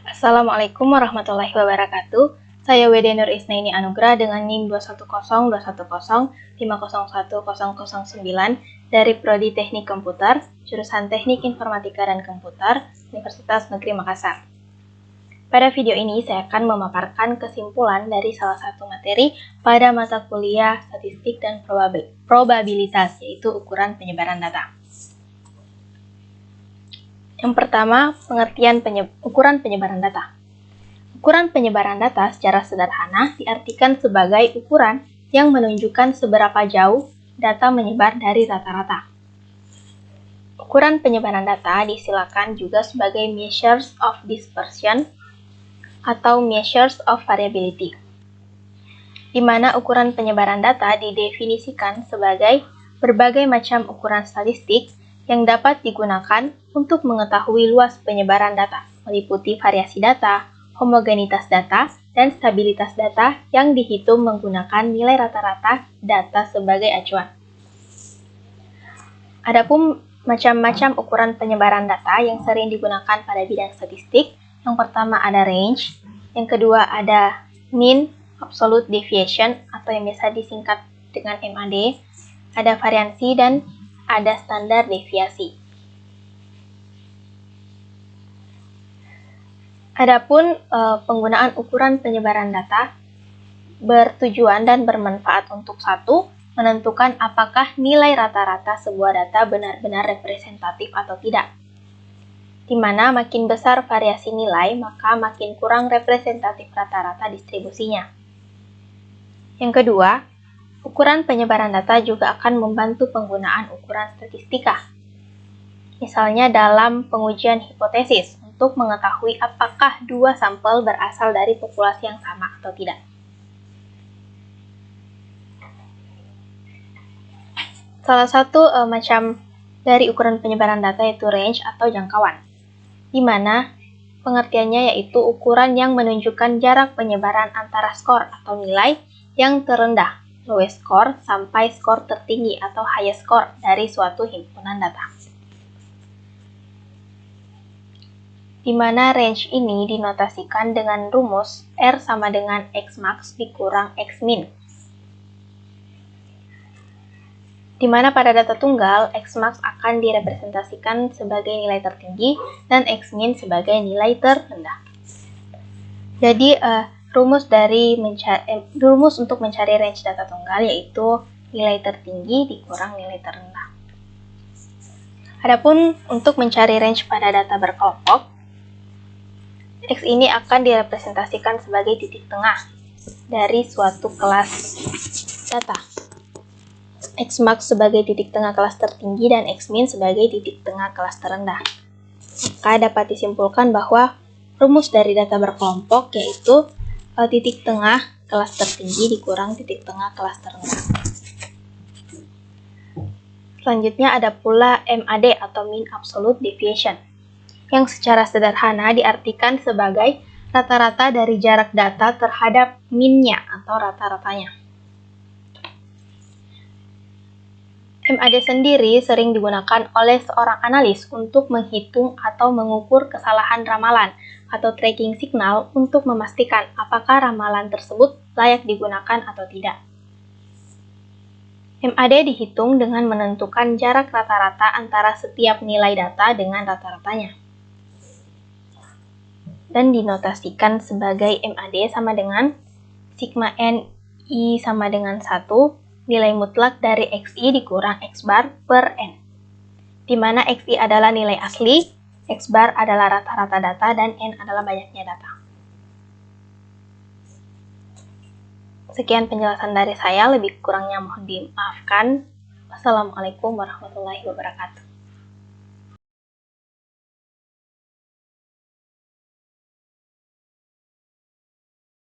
Assalamualaikum warahmatullahi wabarakatuh. Saya Wede Nur Isnaini Anugrah dengan NIM 2102105010009 dari Prodi Teknik Komputer, jurusan Teknik Informatika dan Komputer, Universitas Negeri Makassar. Pada video ini saya akan memaparkan kesimpulan dari salah satu materi pada mata kuliah Statistik dan Probabilitas, yaitu ukuran penyebaran data. Yang pertama, pengertian ukuran penyebaran data. Ukuran penyebaran data secara sederhana diartikan sebagai ukuran yang menunjukkan seberapa jauh data menyebar dari rata-rata. Ukuran penyebaran data disilakan juga sebagai measures of dispersion atau measures of variability, di mana ukuran penyebaran data didefinisikan sebagai berbagai macam ukuran statistik yang dapat digunakan untuk mengetahui luas penyebaran data, meliputi variasi data, homogenitas data, dan stabilitas data yang dihitung menggunakan nilai rata-rata data sebagai acuan. Adapun macam-macam ukuran penyebaran data yang sering digunakan pada bidang statistik, yang pertama ada range, yang kedua ada mean absolute deviation atau yang biasa disingkat dengan MAD, ada variansi, dan ada standar deviasi. Adapun penggunaan ukuran penyebaran data bertujuan dan bermanfaat untuk satu, menentukan apakah nilai rata-rata sebuah data benar-benar representatif atau tidak. Di mana makin besar variasi nilai, maka makin kurang representatif rata-rata distribusinya. Yang kedua, ukuran penyebaran data juga akan membantu penggunaan ukuran statistika. Misalnya dalam pengujian hipotesis untuk mengetahui apakah dua sampel berasal dari populasi yang sama atau tidak. Salah satu macam dari ukuran penyebaran data yaitu range atau jangkauan, di mana pengertiannya yaitu ukuran yang menunjukkan jarak penyebaran antara skor atau nilai yang terendah, lowest score, sampai skor tertinggi atau highest score dari suatu himpunan data. Di mana range ini dinotasikan dengan rumus R sama dengan X max dikurang X min. Di mana pada data tunggal, X max akan direpresentasikan sebagai nilai tertinggi dan X min sebagai nilai terendah. Jadi, rumus untuk mencari range data tunggal yaitu nilai tertinggi dikurang nilai terendah. Adapun untuk mencari range pada data berkelompok, X ini akan direpresentasikan sebagai titik tengah dari suatu kelas data. X max sebagai titik tengah kelas tertinggi dan X min sebagai titik tengah kelas terendah. Maka dapat disimpulkan bahwa rumus dari data berkelompok yaitu titik tengah kelas tertinggi dikurang titik tengah kelas terendah. Selanjutnya ada pula MAD atau mean absolute deviation, yang secara sederhana diartikan sebagai rata-rata dari jarak data terhadap mean-nya atau rata-ratanya. MAD sendiri sering digunakan oleh seorang analis untuk menghitung atau mengukur kesalahan ramalan atau tracking signal untuk memastikan apakah ramalan tersebut layak digunakan atau tidak. MAD dihitung dengan menentukan jarak rata-rata antara setiap nilai data dengan rata-ratanya. Dan dinotasikan sebagai MAD sama dengan sigma n I sama dengan 1, nilai mutlak dari XI dikurang X bar per N, di mana XI adalah nilai asli, X bar adalah rata-rata data, dan N adalah banyaknya data. Sekian penjelasan dari saya, lebih kurangnya mohon dimaafkan. Wassalamualaikum warahmatullahi wabarakatuh.